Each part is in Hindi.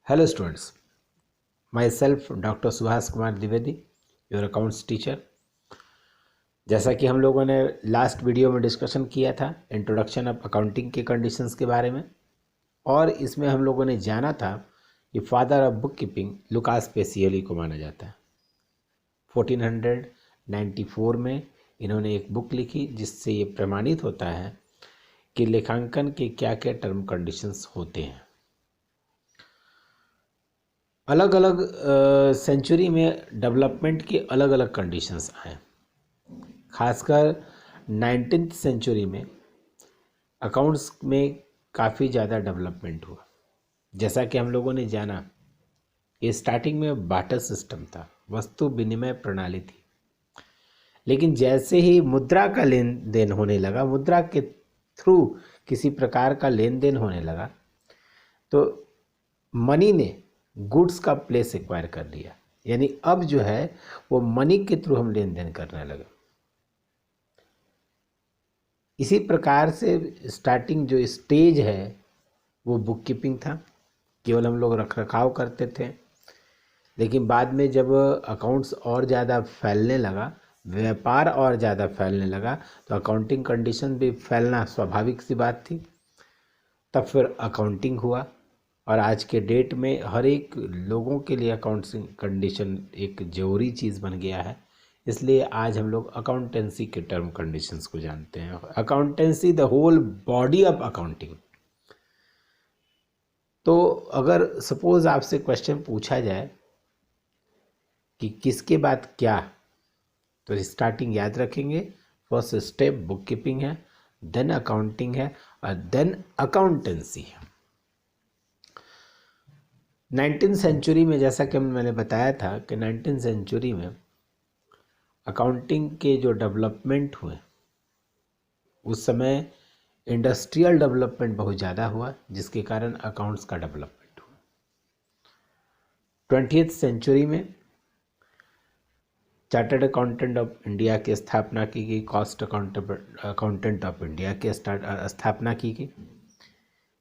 Hello students, myself Dr. Suhas Kumar Dwivedi, your accounts teacher. जैसा कि हम लोगों ने लास्ट वीडियो में डिस्कशन किया था इंट्रोडक्शन ऑफ अकाउंटिंग के कंडीशंस के बारे में, और इसमें हम लोगों ने जाना था कि father of book keeping Lucas Pacioli को माना जाता है। 1494 में इन्होंने एक बुक लिखी जिससे ये प्रमाणित होता है कि लेखांकन के क्या क्या टर्म कंडीशंस होते हैं। अलग अलग सेंचुरी में डेवलपमेंट के अलग अलग कंडीशंस आए। खासकर 19th सेंचुरी में अकाउंट्स में काफ़ी ज़्यादा डेवलपमेंट हुआ। जैसा कि हम लोगों ने जाना, ये स्टार्टिंग में बाटर सिस्टम था, वस्तु विनिमय प्रणाली थी। लेकिन जैसे ही मुद्रा का लेन देन होने लगा, मुद्रा के थ्रू किसी प्रकार का लेन देन होने लगा, तो मनी ने गुड्स का प्लेस एक्वायर कर लिया। यानी अब जो है वो मनी के थ्रू हम लेन देन करने लगे। इसी प्रकार से स्टार्टिंग जो स्टेज है वो बुक कीपिंग था। केवल हम लोग रख रखाव करते थे, लेकिन बाद में जब अकाउंट्स और ज़्यादा फैलने लगा, व्यापार और ज़्यादा फैलने लगा, तो अकाउंटिंग कंडीशन भी फैलना स्वाभाविक सी बात थी। तब फिर अकाउंटिंग हुआ, और आज के डेट में हर एक लोगों के लिए अकाउंटिंग कंडीशन एक ज़रूरी चीज़ बन गया है। इसलिए आज हम लोग अकाउंटेंसी के टर्म कंडीशंस को जानते हैं। Accountancy the whole body of accounting. तो अगर सपोज आपसे क्वेश्चन पूछा जाए कि किसके बाद क्या, तो स्टार्टिंग याद रखेंगे। फर्स्ट स्टेप बुक कीपिंग है, देन अकाउंटिंग है, और देन अकाउंटेंसी है। 19th सेंचुरी में, जैसा कि मैंने बताया था कि 19th सेंचुरी में अकाउंटिंग के जो डेवलपमेंट हुए, उस समय इंडस्ट्रियल डेवलपमेंट बहुत ज़्यादा हुआ, जिसके कारण अकाउंट्स का डेवलपमेंट हुआ। 20th सेंचुरी में चार्टर्ड अकाउंटेंट ऑफ इंडिया की स्थापना की गई, कॉस्ट अकाउंटेंट ऑफ इंडिया की स्थापना की गई।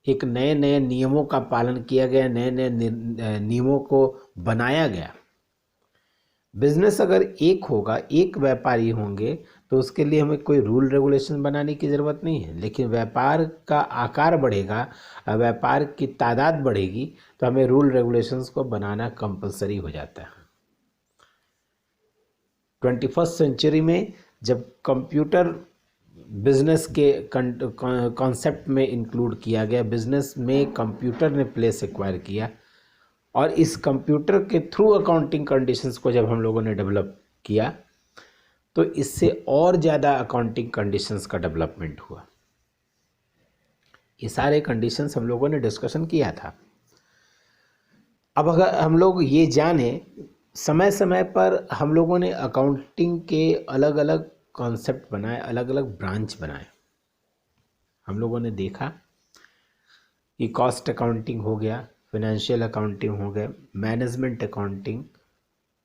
एक नए नए नियमों का पालन किया गया, नए नए नियमों को बनाया गया। बिजनेस अगर एक होगा, एक व्यापारी होंगे, तो उसके लिए हमें कोई रूल रेगुलेशन बनाने की ज़रूरत नहीं है। लेकिन व्यापार का आकार बढ़ेगा, व्यापार की तादाद बढ़ेगी, तो हमें रूल रेगुलेशंस को बनाना कंपलसरी हो जाता है। 21st सेंचुरी में जब कंप्यूटर बिजनेस के कॉन्सेप्ट में इंक्लूड किया गया, बिजनेस में कंप्यूटर ने प्लेस एक्वायर किया, और इस कंप्यूटर के थ्रू अकाउंटिंग कंडीशंस को जब हम लोगों ने डेवलप किया, तो इससे और ज़्यादा अकाउंटिंग कंडीशंस का डेवलपमेंट हुआ। ये सारे कंडीशंस हम लोगों ने डिस्कशन किया था। अब अगर हम लोग ये जाने, समय समय पर हम लोगों ने अकाउंटिंग के अलग अलग कॉन्सेप्ट बनाए, अलग अलग ब्रांच बनाए। हम लोगों ने देखा कि कॉस्ट अकाउंटिंग हो गया, फाइनेंशियल अकाउंटिंग हो गया, management accounting,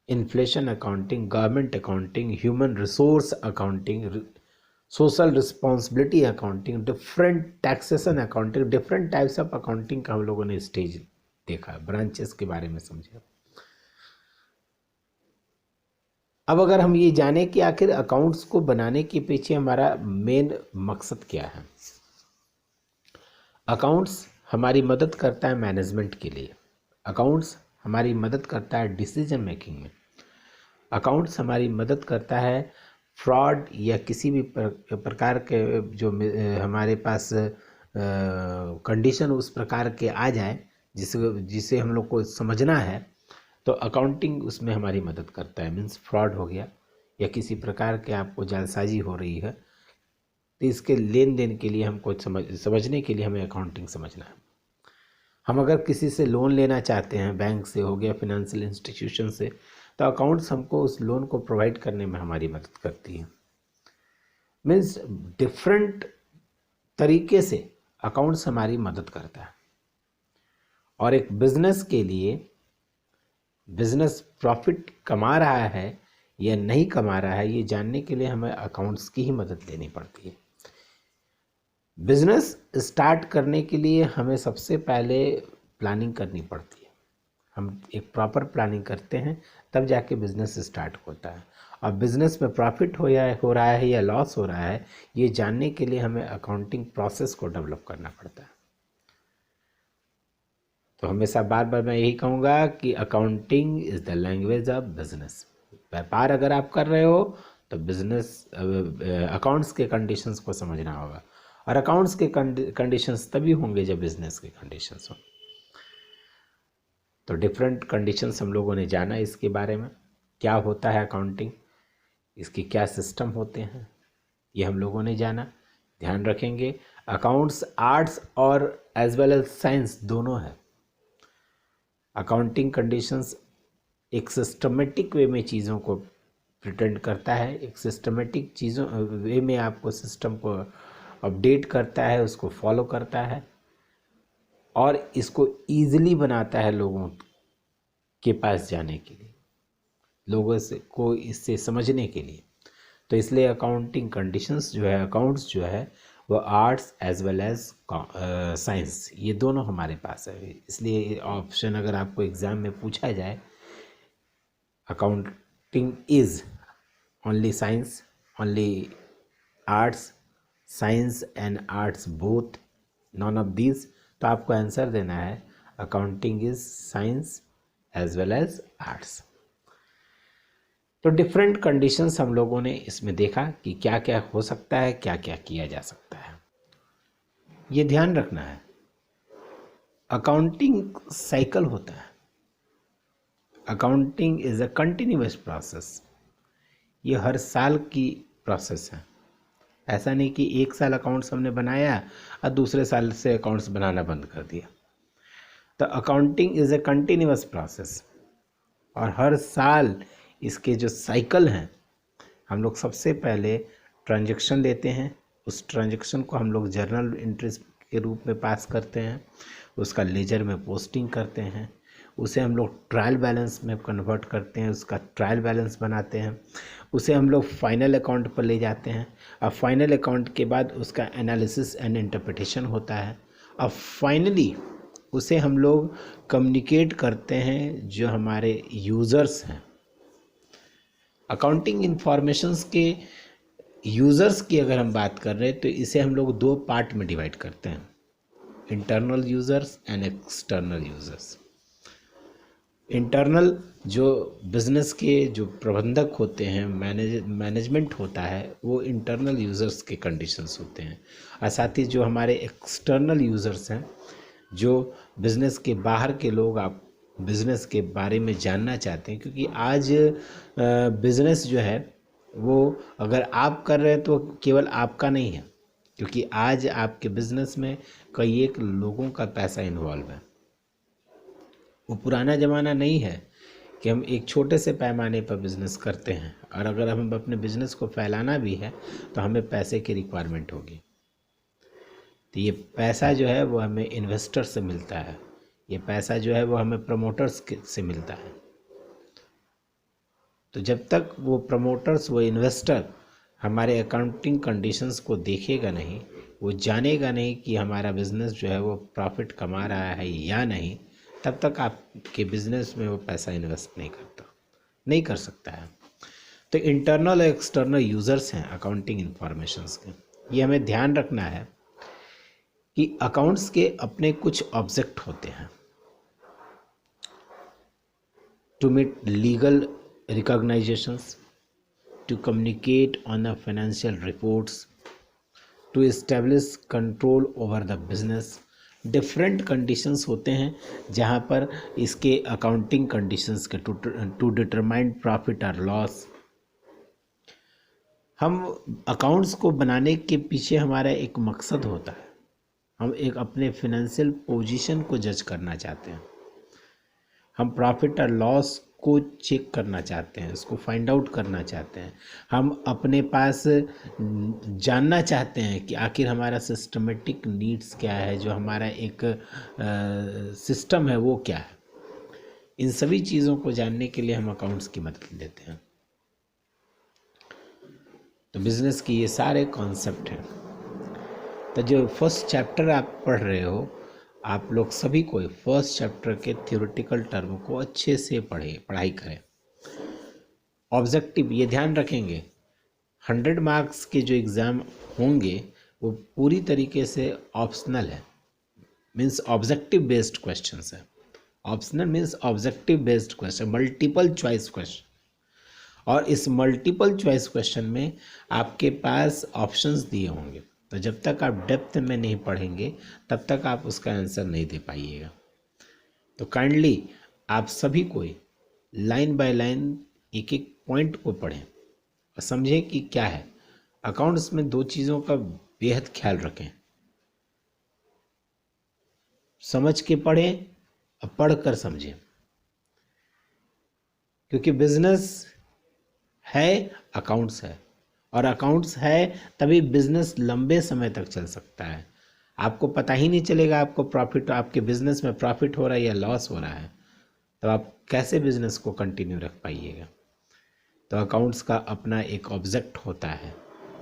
inflation accounting, government accounting, human resource accounting, social responsibility accounting, different taxation accounting, different types of accounting का हम लोगों ने स्टेज देखा, ब्रांचेस के बारे में समझा। अब अगर हम ये जाने कि आखिर अकाउंट्स को बनाने के पीछे हमारा मेन मकसद क्या है। अकाउंट्स हमारी मदद करता है मैनेजमेंट के लिए, अकाउंट्स हमारी मदद करता है डिसीजन मेकिंग में, अकाउंट्स हमारी मदद करता है फ्रॉड या किसी भी प्रकार के जो हमारे पास कंडीशन उस प्रकार के आ जाए जिसे हम लोग को समझना है, तो अकाउंटिंग उसमें हमारी मदद करता है। मीन्स फ्रॉड हो गया या किसी प्रकार के आपको जालसाजी हो रही है, तो इसके लेन देन के लिए हमको समझने के लिए हमें अकाउंटिंग समझना है। हम अगर किसी से लोन लेना चाहते हैं, बैंक से हो गया, फिनेंशियल इंस्टीट्यूशन से, तो अकाउंट्स हमको उस लोन को प्रोवाइड करने में हमारी मदद करती है। मीन्स डिफरेंट तरीके से अकाउंट्स हमारी मदद करता है। और एक बिजनेस के लिए, बिजनेस प्रॉफिट कमा रहा है या नहीं कमा रहा है, ये जानने के लिए हमें अकाउंट्स की ही मदद लेनी पड़ती है। बिजनेस स्टार्ट करने के लिए हमें सबसे पहले प्लानिंग करनी पड़ती है। हम एक प्रॉपर प्लानिंग करते हैं, तब जाके बिजनेस स्टार्ट होता है। और बिजनेस में प्रॉफिट हो रहा है या लॉस हो रहा है, ये जानने के लिए हमें अकाउंटिंग प्रोसेस को डेवलप करना पड़ता है। तो हमेशा बार बार मैं यही कहूँगा कि accounting is the language of business. व्यापार अगर आप कर रहे हो तो बिजनेस अकाउंट्स के कंडीशंस को समझना होगा, और अकाउंट्स के कंडीशंस तभी होंगे जब बिजनेस के कंडीशंस हों। तो डिफरेंट कंडीशंस हम लोगों ने जाना इसके बारे में, क्या होता है अकाउंटिंग, इसके क्या सिस्टम होते हैं, ये हम लोगों ने जाना। ध्यान रखेंगे अकाउंट्स आर्ट्स और एज वेल एज साइंस दोनों है। अकाउंटिंग कंडीशंस एक सिस्टमेटिक वे में चीज़ों को प्रिटेंड करता है, एक सिस्टमेटिक चीज़ों वे में आपको सिस्टम को अपडेट करता है, उसको फॉलो करता है, और इसको ईजिली बनाता है लोगों के पास जाने के लिए, लोगों से को इससे समझने के लिए। तो इसलिए अकाउंटिंग कंडीशंस जो है, अकाउंट्स जो है वो arts as well as science, ये दोनों हमारे पास है। इसलिए ऑप्शन अगर आपको एग्ज़ाम में पूछा जाए accounting is only science, only arts, science and arts both, none of these, तो आपको आंसर देना है accounting is science as well as arts. तो डिफरेंट कंडीशंस हम लोगों ने इसमें देखा कि क्या क्या हो सकता है, क्या क्या किया जा सकता है। ये ध्यान रखना है अकाउंटिंग साइकिल होता है, accounting is a continuous process. ये हर साल की प्रोसेस है। ऐसा नहीं कि एक साल अकाउंट्स हमने बनाया और दूसरे साल से अकाउंट्स बनाना बंद कर दिया। तो accounting is a continuous process, और हर साल इसके जो साइकिल हैं, हम लोग सबसे पहले ट्रांजैक्शन लेते हैं, उस ट्रांजैक्शन को हम लोग जर्नल एंट्रीज के रूप में पास करते हैं, उसका लेजर में पोस्टिंग करते हैं, उसे हम लोग ट्रायल बैलेंस में कन्वर्ट करते हैं, उसका ट्रायल बैलेंस बनाते हैं, उसे हम लोग फाइनल अकाउंट पर ले जाते हैं। अब फाइनल अकाउंट के बाद उसका एनालिसिस एंड इंटरप्रिटेशन होता है। अब फाइनली उसे हम लोग कम्युनिकेट करते हैं जो हमारे यूज़र्स हैं। अकाउंटिंग इंफॉर्मेशंस के यूज़र्स की अगर हम बात कर रहे हैं तो इसे हम लोग दो पार्ट में डिवाइड करते हैं, internal users and external users. Internal जो बिज़नेस के जो प्रबंधक होते हैं, मैनेजमेंट होता है, वो इंटरनल यूज़र्स के कंडीशंस होते हैं। और साथ ही जो हमारे एक्सटर्नल यूज़र्स हैं, जो बिज़नेस के बाहर के लोग आप बिज़नेस के बारे में जानना चाहते हैं, क्योंकि आज बिज़नेस जो है वो अगर आप कर रहे हैं तो केवल आपका नहीं है, क्योंकि आज आपके बिज़नेस में कई एक लोगों का पैसा इन्वॉल्व है। वो पुराना ज़माना नहीं है कि हम एक छोटे से पैमाने पर बिज़नेस करते हैं, और अगर हम अपने बिज़नेस को फैलाना भी है तो हमें पैसे की रिक्वायरमेंट होगी। तो ये पैसा जो है वो हमें इन्वेस्टर से मिलता है, ये पैसा जो है वो हमें प्रमोटर्स से मिलता है। तो जब तक वो प्रमोटर्स, वो इन्वेस्टर हमारे अकाउंटिंग कंडीशंस को देखेगा नहीं, वो जानेगा नहीं कि हमारा बिज़नेस जो है वो प्रॉफिट कमा रहा है या नहीं, तब तक आपके बिज़नेस में वो पैसा इन्वेस्ट नहीं कर सकता है। तो इंटरनल और एक्सटर्नल यूज़र्स हैं अकाउंटिंग इंफॉर्मेशंस के। ये हमें ध्यान रखना है कि अकाउंट्स के अपने कुछ ऑब्जेक्ट होते हैं, to meet legal recognitions, to communicate on the financial reports, to establish control over the business। Different conditions होते हैं जहाँ पर इसके अकाउंटिंग कंडीशंस के टू डिटरमाइन प्रॉफिट और लॉस। हम अकाउंट्स को बनाने के पीछे हमारा एक मकसद होता है, हम एक अपने फिनेंशियल पोजीशन को जज करना चाहते हैं, हम प्रॉफिट और लॉस को चेक करना चाहते हैं, उसको फाइंड आउट करना चाहते हैं, हम अपने पास जानना चाहते हैं कि आखिर हमारा सिस्टमेटिक नीड्स क्या है, जो हमारा एक सिस्टम है वो क्या है। इन सभी चीज़ों को जानने के लिए हम अकाउंट्स की मदद लेते हैं। तो बिज़नेस की ये सारे कॉन्सेप्ट हैं। तो जो फर्स्ट चैप्टर आप पढ़ रहे हो आप लोग सभी को फर्स्ट चैप्टर के थ्योरेटिकल टर्म को अच्छे से पढ़ाई करें। ऑब्जेक्टिव ये ध्यान रखेंगे, 100 मार्क्स के जो एग्ज़ाम होंगे वो पूरी तरीके से ऑप्शनल है, मीन्स ऑब्जेक्टिव बेस्ड क्वेश्चंस है। Optional means objective based question, multiple choice question. और इस मल्टीपल चॉइस क्वेश्चन में आपके पास ऑप्शंस दिए होंगे, तो जब तक आप डेप्थ में नहीं पढ़ेंगे तब तक आप उसका आंसर नहीं दे पाइएगा। तो काइंडली आप सभी को लाइन बाय लाइन एक एक पॉइंट को पढ़ें और समझें कि क्या है। अकाउंट्स में 2 चीज़ों का बेहद ख्याल रखें, समझ के पढ़ें और पढ़ कर समझें, क्योंकि बिजनेस है, अकाउंट्स है, और अकाउंट्स है तभी बिजनेस लंबे समय तक चल सकता है। आपको पता ही नहीं चलेगा आपको प्रॉफिट, आपके बिजनेस में प्रॉफिट हो रहा है या लॉस हो रहा है, तो आप कैसे बिजनेस को कंटिन्यू रख पाइएगा। तो अकाउंट्स का अपना एक ऑब्जेक्ट होता है,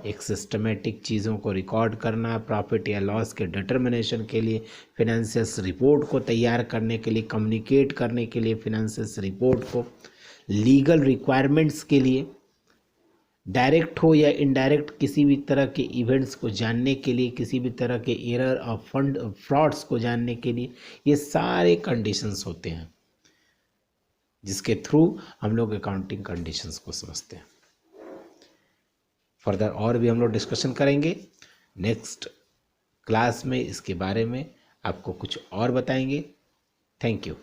एक सिस्टमेटिक चीज़ों को रिकॉर्ड करना, प्रॉफिट या लॉस के डिटर्मिनेशन के लिए, फिनेंशियल्स रिपोर्ट को तैयार करने के लिए, कम्युनिकेट करने के लिए फिनेंशियल्स रिपोर्ट को, लीगल रिक्वायरमेंट्स के लिए, डायरेक्ट हो या इनडायरेक्ट किसी भी तरह के इवेंट्स को जानने के लिए, किसी भी तरह के एरर और फंड फ्रॉड्स को जानने के लिए, ये सारे कंडीशंस होते हैं जिसके थ्रू हम लोग अकाउंटिंग कंडीशंस को समझते हैं। फर्दर और भी हम लोग डिस्कशन करेंगे नेक्स्ट क्लास में, इसके बारे में आपको कुछ और बताएंगे। Thank you.